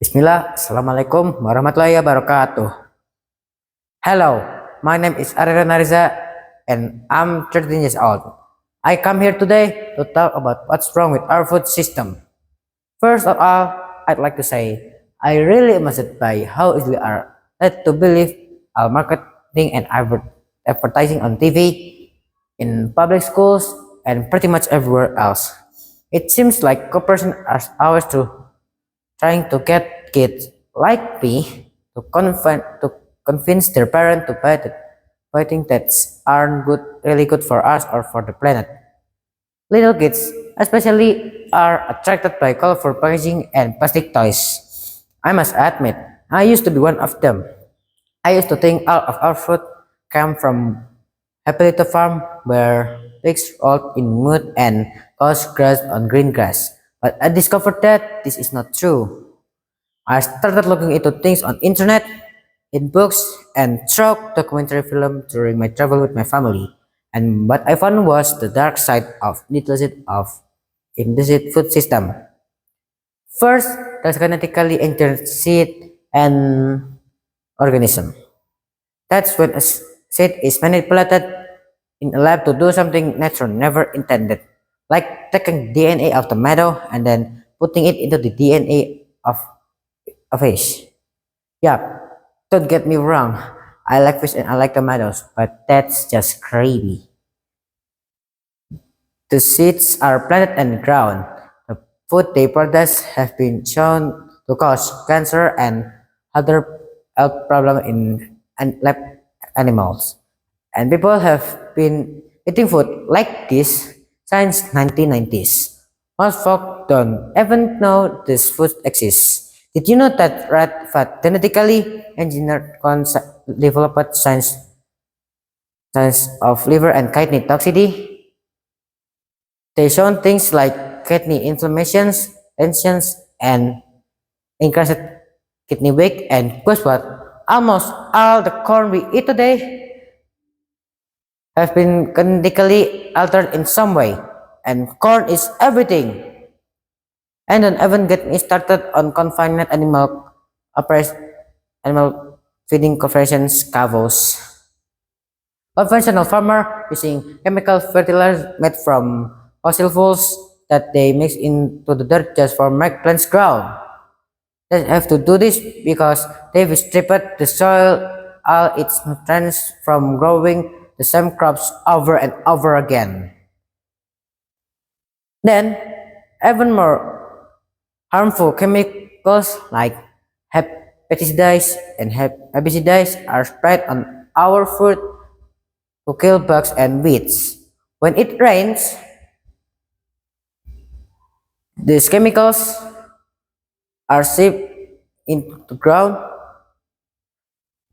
Bismillah, Assalamualaikum warahmatullahi wabarakatuh. Hello, my name is Arya Nariza and I'm 13 years old. I come here today to talk about what's wrong with our food system. First of all, I'd like to say I really amazed by how easily are led to believe our marketing and advertising on TV, in public schools, and pretty much everywhere else. It seems like corporations are always trying to get kids like me to convince their parent to buy things that aren't really good for us or for the planet. Little kids, especially, are attracted by colorful packaging and plastic toys. I must admit, I used to be one of them. I used to think all of our food came from Happy Little Farm, where pigs rolled in mud and cows grazed on green grass. But I discovered that this is not true. I started looking into things on internet, in books, and through documentary film during my travel with my family. And what I found was the dark side of illicit food system. First, there's genetically engineered seed and organism. That's when a seed is manipulated in a lab to do something nature never intended, like taking DNA of tomato and then putting it into the DNA of fish. Yeah, don't get me wrong. I like fish and I like tomatoes, but that's just creepy. The seeds are planted and grown. The food they produce have been shown to cause cancer and other health problems in lab animals. And people have been eating food like this since 1990s. Most folk don't even know this food exists. Did you know that rat fat genetically engineered corns developed signs of liver and kidney toxicity? They shown things like kidney inflammations, tensions, and increased kidney weight. And guess what? Almost all the corn we eat today have been genetically altered in some way. And corn is everything. And don't even get me started on confined animal feeding corporations, CAVOs. Conventional farmer using chemical fertilizer made from fossil fuels that they mix into the dirt just for make plants grow. They have to do this because they've stripped the soil all its nutrients from growing the same crops over and over again. Then, even more harmful chemicals like pesticides and herbicides are sprayed on our food to kill bugs and weeds. When it rains, these chemicals are seeped into the ground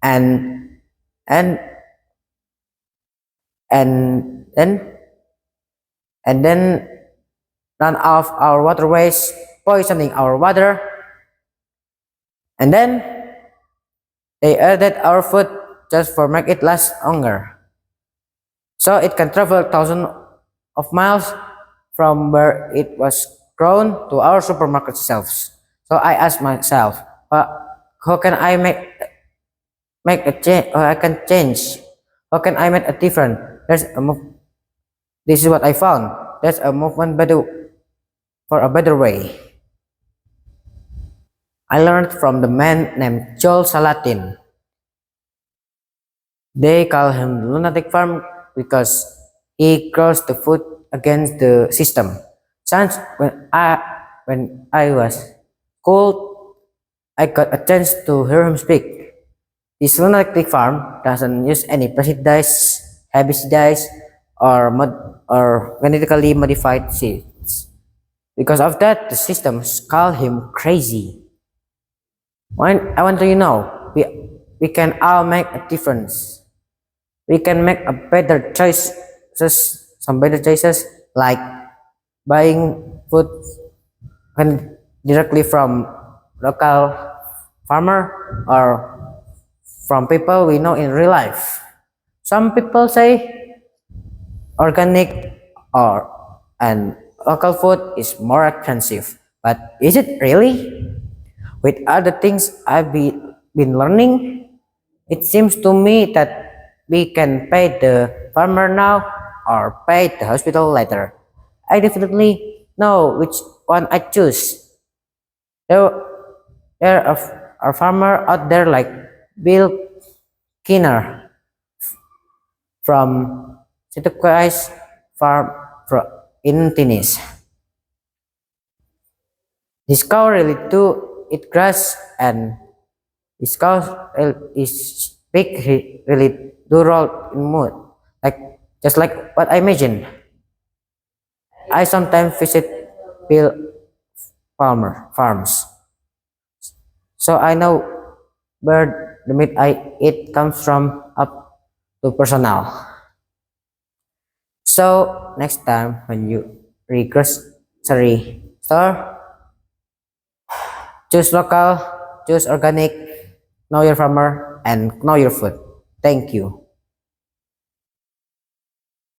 and and and then and then run off our waterways, poisoning our water, and then they added our food just for make it last longer. So it can travel thousands of miles from where it was grown to our supermarket shelves. So I asked myself, how can I make a change? I can change. How can I make a difference? This is what I found. There's a movement for a better way. I learned from the man named Joel Salatin. They call him lunatic farm because he grows the food against the system. Since when I was cold, I got a chance to hear him speak. This lunatic farm doesn't use any pesticides, herbicides, or genetically modified seeds. Because of that, the systems call him crazy. I want to know we can all make a difference. We can make a better choices, some better choices like buying food directly from local farmer or from people we know in real life. Some people say organic or and local food is more expensive, but is it really? With other things been learning, it seems to me that we can pay the farmer now or pay the hospital later. I definitely know which one I choose. There, there are farmer out there like Bill Kinner from Sitokais Farm in Tunis. This cow really do eat grass and this cow is big really do roll in mood. Like just like what I imagine. I sometimes visit Bill Farmer farms. So I know where the meat I eat comes from up to personal. So next time when you grocery store, choose local, choose organic, know your farmer, and know your food. Thank you.